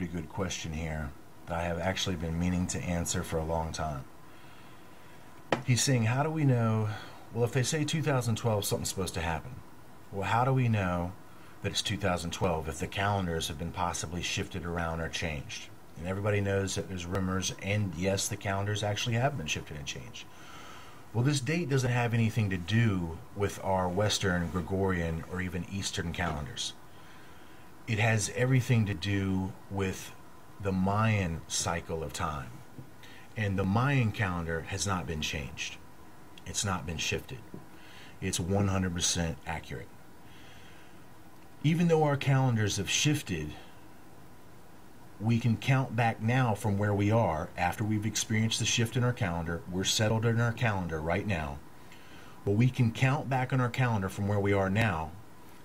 pretty good question here that I have actually been meaning to answer for a long time. He's saying, how do we know, well, if they say 2012, something's supposed to happen. Well, how do we know that it's 2012 if the calendars have been possibly shifted around or changed? And everybody knows that there's rumors, and yes, the calendars actually have been shifted and changed. Well, this date doesn't have anything to do with our Western, Gregorian, or even Eastern calendars. It has everything to do with the Mayan cycle of time. And the Mayan calendar has not been changed. It's not been shifted. It's 100% accurate. Even though our calendars have shifted, we can count back now from where we are after we've experienced the shift in our calendar. We're settled in our calendar right now. But we can count back on our calendar from where we are now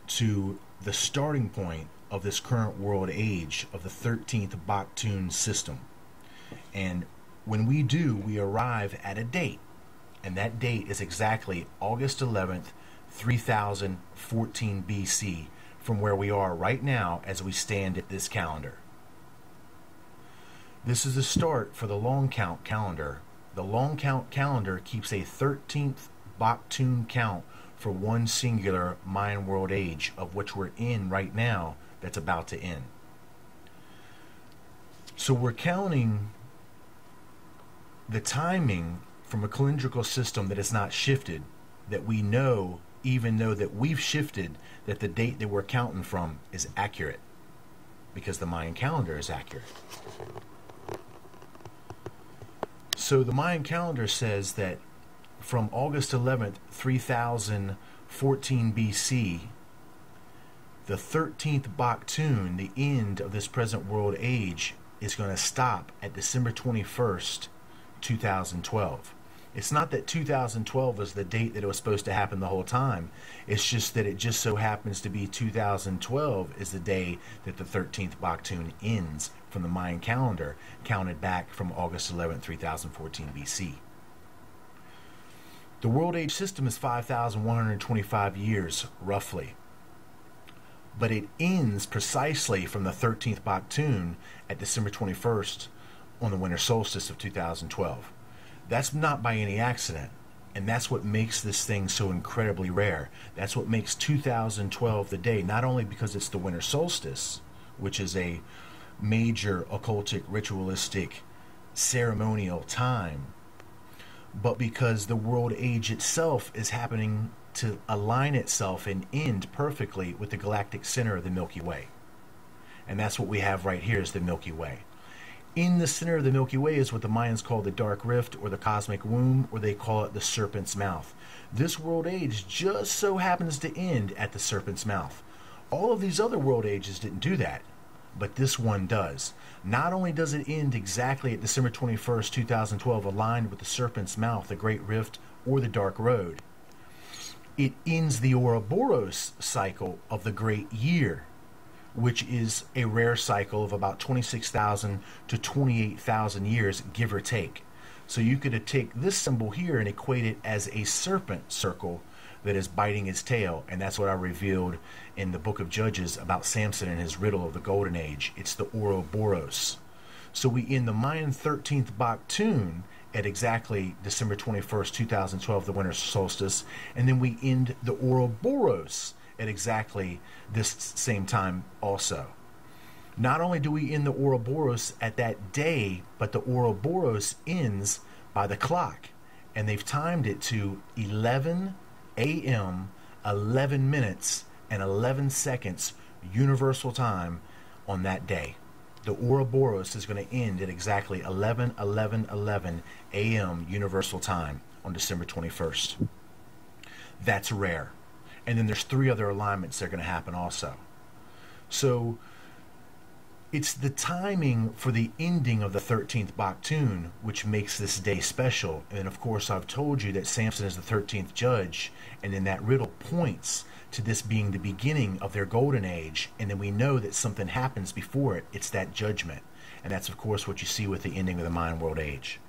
to the starting point of this current world age of the 13th Baktun system. And when we do, we arrive at a date. And that date is exactly August 11th, 3014 BC, from where we are right now as we stand at this calendar. This is the start for the long count calendar. The long count calendar keeps a 13th Baktun count for one singular Mayan world age, of which we're in right now, that's about to end. So we're counting the timing from a calendrical system that is not shifted, that we know, even though that we've shifted, that the date that we're counting from is accurate, because the Mayan calendar is accurate. So the Mayan calendar says that from August 11th, 3014 BC, the 13th Baktun, the end of this present world age, is going to stop at December 21st, 2012. It's not that 2012 is the date that it was supposed to happen the whole time. It's just that it just so happens to be 2012 is the day that the 13th Baktun ends from the Mayan calendar, counted back from August 11, 3014 BC. The world age system is 5,125 years, roughly. But it ends precisely from the 13th Baktun at December 21st on the winter solstice of 2012. That's not by any accident, and that's what makes this thing so incredibly rare. That's what makes 2012 the day, not only because it's the winter solstice, which is a major occultic, ritualistic, ceremonial time, but because the world age itself is happening to align itself and end perfectly with the galactic center of the Milky Way. And that's what we have right here, is the Milky Way. In the center of the Milky Way is what the Mayans call the dark rift, or the cosmic womb, or they call it the serpent's mouth. This world age just so happens to end at the serpent's mouth. All of these other world ages didn't do that, but this one does. Not only does it end exactly at December 21st, 2012, aligned with the serpent's mouth, the great rift, or the dark road, it ends the Ouroboros cycle of the great year, which is a rare cycle of about 26,000 to 28,000 years, give or take. So you could take this symbol here and equate it as a serpent circle that is biting its tail, and that's what I revealed in the book of Judges about Samson and his riddle of the golden age. It's the Ouroboros. So we end the Mayan 13th Baktun at exactly December 21st, 2012, the winter solstice, and then we end the Ouroboros at exactly this same time also. Not only do we end the Ouroboros at that day, but the Ouroboros ends by the clock, and they've timed it to 11 a.m., 11 minutes, and 11 seconds universal time on that day. The Ouroboros is going to end at exactly 11 a.m. universal time on December 21st. That's rare. And then there's 3 other alignments that are going to happen also. So it's the timing for the ending of the 13th Baktun which makes this day special. And of course, I've told you that Samson is the 13th judge, and then that riddle points to this being the beginning of their golden age, and then we know that something happens before it. It's that judgment. And that's of course what you see with the ending of the Mayan world age.